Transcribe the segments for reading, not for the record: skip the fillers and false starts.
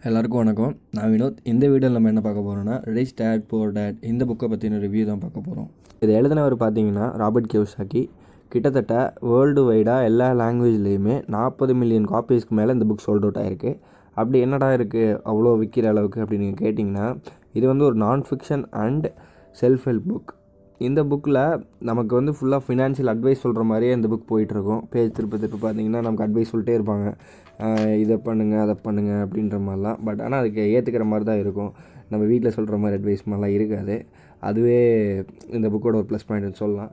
எல்லாருக்கும் வணக்கம். நான் வினோத். இந்த வீடியோவில் நம்ம என்ன பார்க்க போகிறோம்னா ரிச் டேட் புவர் டேட் இந்த புக்கை பற்றின ரிவ்யூ தான் பார்க்க போகிறோம். இதை எழுதினவர் பார்த்தீங்கன்னா ராபர்ட் கியோசாக்கி. கிட்டத்தட்ட வேர்ல்டு வைடாக எல்லா லாங்குவேஜ்லேயுமே 40 மில்லியன் காப்பீஸ்க்கு மேலே இந்த புக் சோல்ட் அவுட் ஆகிருக்கு. அப்படி என்னடா இருக்குது அவ்வளோ விற்கிற அளவுக்கு அப்படின்னு நீங்கள் கேட்டிங்கன்னா, இது வந்து ஒரு நான் fiction and self help book. இந்த புக்கில் நமக்கு வந்து ஃபுல்லாக ஃபினான்ஷியல் அட்வைஸ் சொல்கிற மாதிரியே இந்த புக் போயிட்டுருக்கும். பேஜ் திருப்பி பார்த்தீங்கன்னா நமக்கு அட்வைஸ் சொல்லிட்டே இருப்பாங்க, இதை பண்ணுங்கள் அதை பண்ணுங்கள் அப்படின்ற மாதிரிலாம். பட் ஆனால் அதுக்கு ஏற்றுக்கிற மாதிரி தான் இருக்கும். நம்ம வீட்டில் சொல்கிற மாதிரி அட்வைஸ் மாதிரிலாம் இருக்காது. அதுவே இந்த புக்கோட ஒரு ப்ளஸ் பாயிண்ட்னு சொல்லலாம்.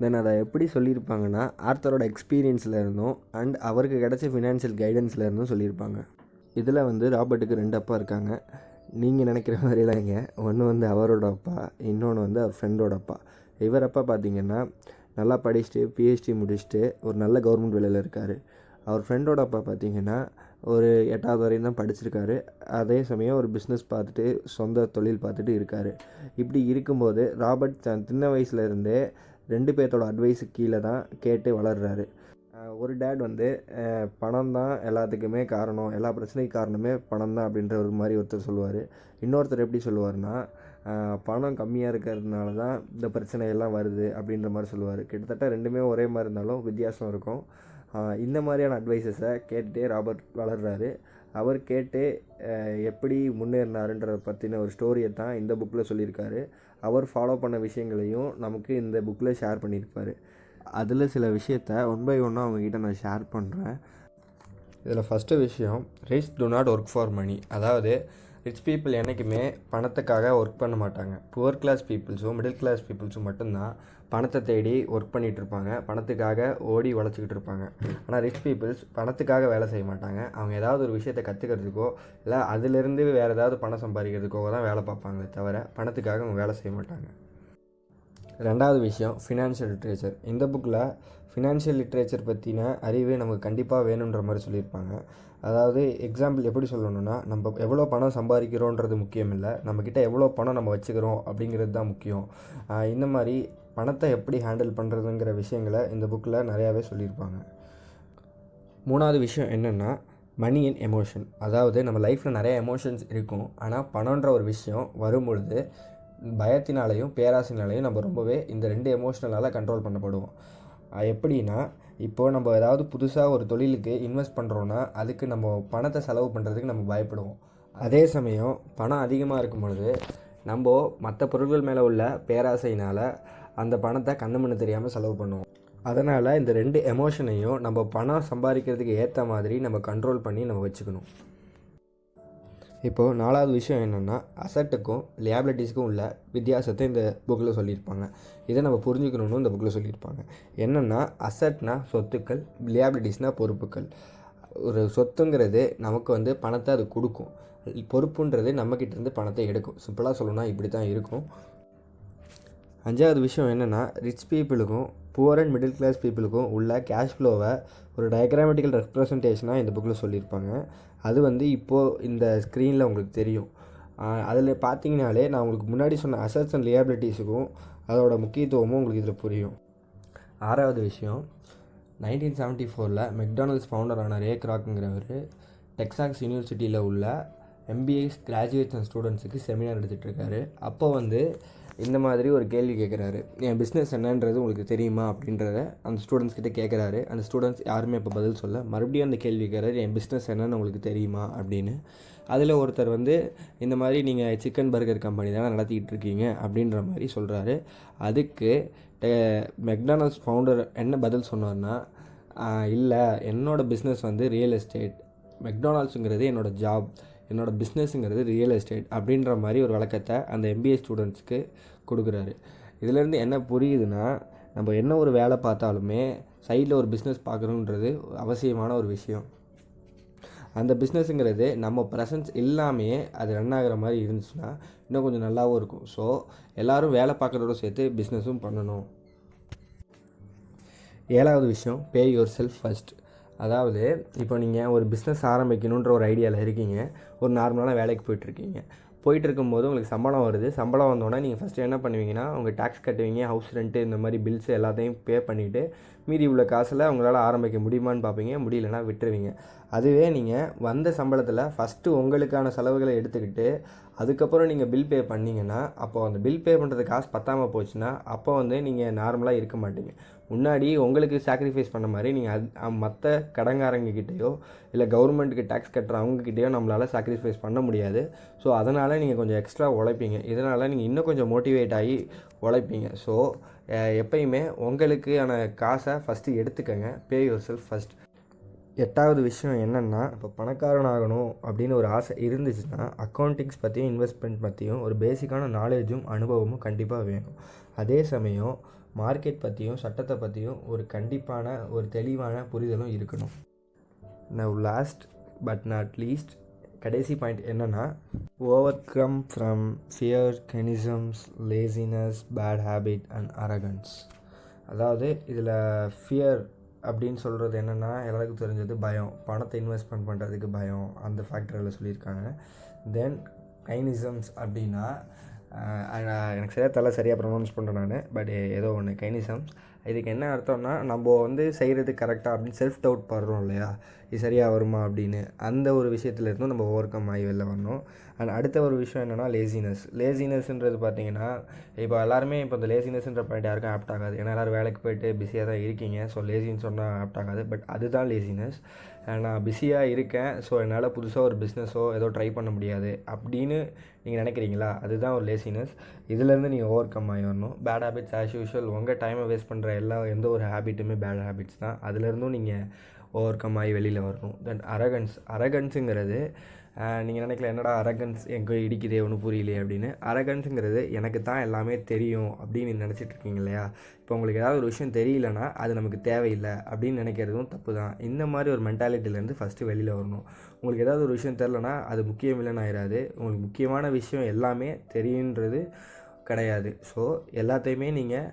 தென் அதை எப்படி சொல்லியிருப்பாங்கன்னா, ஆர்த்தரோட எக்ஸ்பீரியன்ஸில் இருந்தும் அண்ட் அவருக்கு கிடச்ச ஃபினான்ஷியல் கைடன்ஸில் இருந்தும் சொல்லியிருப்பாங்க. இதில் வந்து ராபர்ட்டுக்கு 2 அப்பா இருக்காங்க. நீங்கள் நினைக்கிற மாதிரிலாம் இங்கே ஒன்று வந்து அவரோட அப்பா, இன்னொன்று வந்து அவர் ஃப்ரெண்டோட அப்பா. இவர் அப்பா பார்த்திங்கன்னா நல்லா படிச்சுட்டு பிஹெச்டி முடிச்சுட்டு ஒரு நல்ல கவர்மெண்ட் வேலையில் இருக்கார். அவர் ஃப்ரெண்டோட அப்பா பார்த்திங்கன்னா ஒரு 8வது வரையும் தான் படிச்சிருக்காரு. அதே சமயம் ஒரு பிஸ்னஸ் பார்த்துட்டு சொந்த தொழில் பார்த்துட்டு இருக்கார். இப்படி இருக்கும்போது ராபர்ட் சின்ன வயசுலேருந்தே 2 பேர்த்தோட அட்வைஸுக்கு கீழே தான் கேட்டு வளர்கிறாரு. ஒரு டேட் வந்து பணம் தான் எல்லாத்துக்குமே காரணம், எல்லா பிரச்சனைக்கு காரணமே பணம் தான் அப்படின்ற ஒரு மாதிரி ஒருத்தர் சொல்லுவார். இன்னொருத்தர் எப்படி சொல்லுவார்னா, பணம் கம்மியாக இருக்கிறதுனால தான் இந்த பிரச்சனையெல்லாம் வருது அப்படின்ற மாதிரி சொல்லுவார். கிட்டத்தட்ட 2மே ஒரே மாதிரி இருந்தாலும் வித்தியாசம் இருக்கும். இந்த மாதிரியான அட்வைஸஸை கேட்டுகிட்டே ராபர்ட் வளர்கிறாரு. அவர் கேட்டு எப்படி முன்னேறினாருன்றதை பற்றின ஒரு ஸ்டோரியை தான் இந்த புக்கில் சொல்லியிருக்காரு. அவர் ஃபாலோ பண்ண விஷயங்களையும் நமக்கு இந்த புக்கில் ஷேர் பண்ணியிருப்பார். அதில் சில விஷயத்த ஒன் பை ஒன்னாக அவங்கக்கிட்ட நான் ஷேர் பண்ணுறேன். இதில் ஃபஸ்ட்டு விஷயம், rich do not work for money. அதாவது ரிச் பீப்புள் என்றைக்குமே பணத்துக்காக ஒர்க் பண்ண மாட்டாங்க. புவர் கிளாஸ் பீப்புள்ஸும் மிடில் கிளாஸ் பீப்புள்ஸும் மட்டும்தான் பணத்தை தேடி ஒர்க் பண்ணிகிட்டு இருப்பாங்க, பணத்துக்காக ஓடி உழைச்சிக்கிட்டு இருப்பாங்க. ஆனால் ரிச் பீப்புள்ஸ் பணத்துக்காக வேலை செய்ய மாட்டாங்க. அவங்க ஏதாவது ஒரு விஷயத்தை கற்றுக்கிறதுக்கோ இல்லை அதிலிருந்து வேறு ஏதாவது பணம் சம்பாதிக்கிறதுக்கோ தான் வேலை பார்ப்பாங்களே தவிர பணத்துக்காக அவங்க வேலை செய்ய மாட்டாங்க. 2வது விஷயம், ஃபினான்ஷியல் லிட்ரேச்சர். இந்த புக்கில் ஃபினான்ஷியல் லிட்ரேச்சர் பற்றின அறிவு நமக்கு கண்டிப்பாக வேணுன்ற மாதிரி சொல்லியிருப்பாங்க. அதாவது எக்ஸாம்பிள் எப்படி சொல்லணும்னா, நம்ம எவ்வளோ பணம் சம்பாதிக்கிறோன்றது முக்கியம் இல்லை, நம்மக்கிட்ட எவ்வளோ பணம் நம்ம வச்சுக்கிறோம் அப்படிங்கிறது தான் முக்கியம். இந்த மாதிரி பணத்தை எப்படி ஹேண்டில் பண்ணுறதுங்கிற விஷயங்களை இந்த புக்கில் நிறையாவே சொல்லியிருப்பாங்க. 3வது விஷயம் என்னென்னா, மணி அண்ட் எமோஷன். அதாவது நம்ம லைஃப்பில் நிறைய எமோஷன்ஸ் இருக்கும். ஆனால் பணன்ற ஒரு விஷயம் வரும்பொழுது பயத்தினாலையும் பேராசைனாலையும் நம்ம ரொம்பவே இந்த 2 எமோஷனலால் கண்ட்ரோல் பண்ணப்படுவோம். எப்படின்னா, இப்போது நம்ம ஏதாவது புதுசாக ஒரு தொழிலுக்கு இன்வெஸ்ட் பண்ணுறோன்னா அதுக்கு நம்ம பணத்தை செலவு பண்ணுறதுக்கு நம்ம பயப்படுவோம். அதே சமயம் பணம் அதிகமாக இருக்கும் பொழுது நம்ம மற்ற பொருட்கள் மேலே உள்ள பேராசையினால் அந்த பணத்தை கண்ணு மண்ணு தெரியாமல் செலவு பண்ணுவோம். அதனால் இந்த 2 எமோஷனையும் நம்ம பணம் சம்பாதிக்கிறதுக்கு ஏற்ற மாதிரி நம்ம கண்ட்ரோல் பண்ணி நம்ம வச்சுக்கணும். இப்போது 4வது விஷயம் என்னென்னா, அசட்டுக்கும் லியாபிலிட்டிஸ்க்கும் உள்ள வித்தியாசத்தை இந்த புக்கில் சொல்லியிருப்பாங்க. இதை நம்ம புரிஞ்சுக்கணுன்னு இந்த புக்கில் சொல்லியிருப்பாங்க. என்னென்னா, அசட்னா சொத்துக்கள், லியாபிலிட்டிஸ்னால் பொறுப்புகள். ஒரு சொத்துங்கிறது நமக்கு வந்து பணத்தை அது கொடுக்கும், பொறுப்புன்றது நம்மக்கிட்டேருந்து பணத்தை எடுக்கும். சிம்பிளாக சொல்லணும்னா இப்படி தான் இருக்கும். 5வது விஷயம் என்னென்னா, ரிச் பீப்புளுக்கும் புவர் அண்ட் மிடில் கிளாஸ் பீப்புளுக்கும் உள்ள கேஷ் ஃப்ளோவை ஒரு டயக்ராமெட்டிக்கல் ரெப்ரசன்டேஷனாக இந்த புக்கில் சொல்லியிருப்பாங்க. அது வந்து இப்போது இந்த ஸ்க்ரீனில் உங்களுக்கு தெரியும். அதில் பார்த்தீங்கனாலே நான் உங்களுக்கு முன்னாடி சொன்ன அசட்ஸ் அண்ட் லியாபிலிட்டிஸுக்கும் அதோட முக்கியத்துவமும் உங்களுக்கு இதில் புரியும். 6வது விஷயம், 1974 மெக்டானல்ட்ஸ் ஃபவுண்டரான ரே கிராக்குங்கிறவர் டெக்சாஸ் யூனிவர்சிட்டியில் உள்ள MBA கிராஜுவேட்ஸ் அண்ட் ஸ்டூடெண்ட்ஸுக்கு செமினார் எடுத்துகிட்ருக்காரு. அப்போ வந்து இந்த மாதிரி ஒரு கேள்வி கேட்குறாரு, என் பிஸ்னஸ் என்னன்றது உங்களுக்கு தெரியுமா அப்படின்றத அந்த ஸ்டூடெண்ட்ஸ் கிட்டே கேட்குறாரு. அந்த ஸ்டூடெண்ட்ஸ் யாருமே இப்போ பதில் சொல்ல. மறுபடியும் அந்த கேள்வி கேட்குறாரு, என் பிஸ்னஸ் என்னன்னு உங்களுக்கு தெரியுமா அப்படின்னு. அதில் ஒருத்தர் வந்து இந்த மாதிரி நீங்கள் சிக்கன் பர்கர் கம்பெனி தானே நடத்திக்கிட்டு இருக்கீங்க அப்படின்ற மாதிரி சொல்கிறாரு. அதுக்கு மெக்டானல்ட்ஸ் ஃபவுண்டர் என்ன பதில் சொன்னார்னா, இல்லை, என்னோடய பிஸ்னஸ் வந்து ரியல் எஸ்டேட், மெக்டானல்ட்ஸுங்கிறது என்னோடய ஜாப், என்னோடய பிஸ்னஸுங்கிறது ரியல் எஸ்டேட் அப்படின்ற மாதிரி ஒரு விளக்கத்தை அந்த MBA ஸ்டூடெண்ட்ஸ்க்கு கொடுக்குறாரு. இதிலேருந்து என்ன புரியுதுன்னா, நம்ம என்ன ஒரு வேலை பார்த்தாலுமே சைடில் ஒரு பிஸ்னஸ் பார்க்குறோன்றது அவசியமான ஒரு விஷயம். அந்த பிஸ்னஸுங்கிறது நம்ம ப்ரெசன்ஸ் இல்லாமையே அது ரன் ஆகிற மாதிரி இருந்துச்சுன்னா இன்னும் கொஞ்சம் நல்லாவும் இருக்கும். ஸோ எல்லோரும் வேலை பார்க்குறதோட சேர்த்து பிஸ்னஸும் பண்ணணும். 7வது விஷயம், பே யுவர் செல்ஃப் ஃபர்ஸ்ட். அதாவது இப்போ நீங்கள் ஒரு பிஸ்னஸ் ஆரம்பிக்கணுன்ற ஒரு ஐடியாவில் இருக்கீங்க, ஒரு நார்மலான வேலைக்கு போயிட்டுருக்கீங்க. போயிட்டுருக்கும்போது உங்களுக்கு சம்பளம் வருது. சம்பளம் வந்தோடனே நீங்கள் ஃபஸ்ட்டு என்ன பண்ணுவீங்கன்னா, உங்கள் டேக்ஸ் கட்டுவீங்க, ஹவுஸ் ரெண்ட்டு இந்த மாதிரி பில்ஸ் எல்லாத்தையும் பே பண்ணிவிட்டு மீதி உள்ள காசில் உங்களால் ஆரம்பிக்க முடியுமான்னு பார்ப்பீங்க, முடியலன்னா விட்டுருவீங்க. அதுவே நீங்கள் வந்த சம்பளத்தில் ஃபஸ்ட்டு உங்களுக்கான செலவுகளை எடுத்துக்கிட்டு அதுக்கப்புறம் நீங்கள் பில் பே பண்ணிங்கன்னா, அப்போது அந்த பில் பே பண்ணுறது காசு பத்தாமல் போச்சுன்னா அப்போ நீங்கள் நார்மலாக இருக்க மாட்டீங்க. முன்னாடி உங்களுக்கு சாக்ரிஃபைஸ் பண்ண மாதிரி நீங்கள் மற்ற கடங்காரங்கக்கிட்டேயோ இல்லை கவர்மெண்ட்டுக்கு டேக்ஸ் கட்டுற அவங்கக்கிட்டேயோ நம்மளால் சாக்ரிஃபைஸ் பண்ண முடியாது. ஸோ அதனால் நீங்கள் கொஞ்சம் எக்ஸ்ட்ரா உழைப்பீங்க. இதனால் நீங்கள் இன்னும் கொஞ்சம் மோட்டிவேட் ஆகி உழைப்பீங்க. ஸோ எப்பயுமே உங்களுக்கான காசை ஃபஸ்ட்டு எடுத்துக்கங்க. Pay yourself first. 8வது விஷயம் என்னென்னா, இப்போ பணக்காரன் ஆகணும் அப்படின்னு ஒரு ஆசை இருந்துச்சுன்னா அக்கௌண்டிங்ஸ் பற்றியும் இன்வெஸ்ட்மெண்ட் பற்றியும் ஒரு பேசிக்கான நாலேஜும் அனுபவமும் கண்டிப்பாக வேணும். அதே சமயம் மார்க்கெட் பற்றியும் சட்டத்தை பற்றியும் கண்டிப்பான ஒரு தெளிவான புரிதலும் இருக்கணும். Now last but not least, கடைசி பாயிண்ட் என்னென்னா, overcome from fear, cynicisms, laziness, bad habit and arrogance. அதாவது இதில் ஃபியர் அப்படின்னு சொல்கிறது என்னென்னா, எல்லாருக்கும் தெரிஞ்சது பயம், பணத்தை இன்வெஸ்ட்மெண்ட் பண்ணுறதுக்கு பயம், அந்த ஃபேக்டரில் சொல்லியிருக்காங்க. தென் கைனிசம்ஸ் அப்படின்னா எனக்கு சரியாக ப்ரொனவுன்ஸ் பண்ணுறேன் நான், பட் ஏதோ ஒன்று கைனிசம்ஸ். இதுக்கு என்ன அர்த்தம்னா, நம்ம செய்கிறது கரெக்டாக அப்படின்னு செல்ஃப் டவுட் படுறோம் இல்லையா, இது சரியாக வருமா அப்படின்னு, அந்த ஒரு விஷயத்துலேருந்தும் நம்ம ஓவர் கம் ஆகி வெளில வரணும். அண்ட் அடுத்த ஒரு விஷயம் என்னென்னா லேசினஸ்ன்றது பார்த்திங்கன்னா, இப்போ எல்லாருமே இப்போ இந்த லேசினஸ்ன்ற பாயிண்ட் யாருக்கும் ஆப்ட் ஆகாது. ஏன்னா எல்லோரும் வேலைக்கு போய்ட்டு பிஸியாக தான் இருக்கீங்க. ஸோ லேசின்னு சொன்னால் ஆப்ட் ஆகாது. பட் அதுதான் லேசினஸ். நான் பிஸியாக இருக்கேன், ஸோ என்னால் புதுசாக ஒரு பிஸ்னஸோ ஏதோ ட்ரை பண்ண முடியாது அப்படின்னு நீங்கள் நினைக்கிறீங்களா, அதுதான் ஒரு லேசினஸ். இதிலேருந்து நீங்கள் ஓவர் கம் ஆகி வரணும். பேட் ஹேபிட்ஸ் ஆஸ் யூஷுவல், உங்கள் டைமை வேஸ்ட் பண்ணுற எந்த ஒரு ஹேபிட்டுமே பேட் ஹேபிட்ஸ் தான். அதுலேருந்தும் நீங்கள் ஓவர் கம் ஆகி வெளியில் வரணும். தென் அரகன்ஸுங்கிறது நீங்கள் நினைக்கல, என்னடா அரகன்ஸ் எங்கே இடிக்குதே ஒன்றும் புரியலையே அப்படின்னு. அரகன்ஸுங்கிறது எனக்கு தான் எல்லாமே தெரியும் அப்படின்னு நினச்சிட்டு இருக்கீங்க இல்லையா. இப்போ உங்களுக்கு ஏதாவது ஒரு விஷயம் தெரியலனா அது நமக்கு தேவையில்லை அப்படின்னு நினைக்கிறதும் தப்பு தான். இந்த மாதிரி ஒரு மென்டாலிட்டிலேருந்து ஃபஸ்ட்டு வெளியில் வரணும். உங்களுக்கு ஏதாவது ஒரு விஷயம் தெரிலனா அது முக்கியம் இல்லைன்னு ஆயிடாது. உங்களுக்கு முக்கியமான விஷயம் எல்லாமே தெரியுன்றது கிடையாது. ஸோ எல்லாத்தையுமே நீங்கள்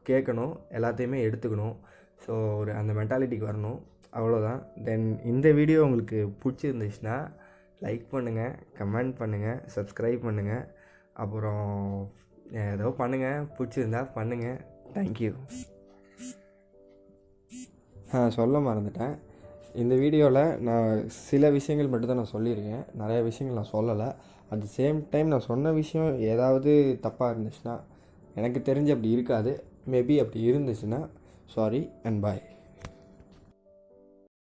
கேட்கணும், எல்லாத்தையுமே எடுத்துக்கணும். ஸோ அந்த மென்டாலிட்டிக்கு வரணும். அவ்வளோதான். தென் இந்த வீடியோ உங்களுக்கு பிடிச்சிருந்துச்சுன்னா லைக் பண்ணுங்கள், கமெண்ட் பண்ணுங்கள், சப்ஸ்கிரைப் பண்ணுங்கள், அப்புறம் ஏதோ பண்ணுங்கள், பிடிச்சிருந்தா பண்ணுங்கள். தேங்க்யூ. சொல்ல மறந்துட்டேன், இந்த வீடியோவில் நான் சில விஷயங்கள் மட்டும்தான் நான் சொல்லியிருக்கேன், நிறைய விஷயங்கள் நான் சொல்லலை. அட் த சேம் டைம் நான் சொன்ன விஷயம் ஏதாவது தப்பாக இருந்துச்சுன்னா, எனக்கு தெரிஞ்சு அப்படி இருக்காது, மேபி அப்படி இருந்துச்சுன்னா சாரி அண்ட் பாய்.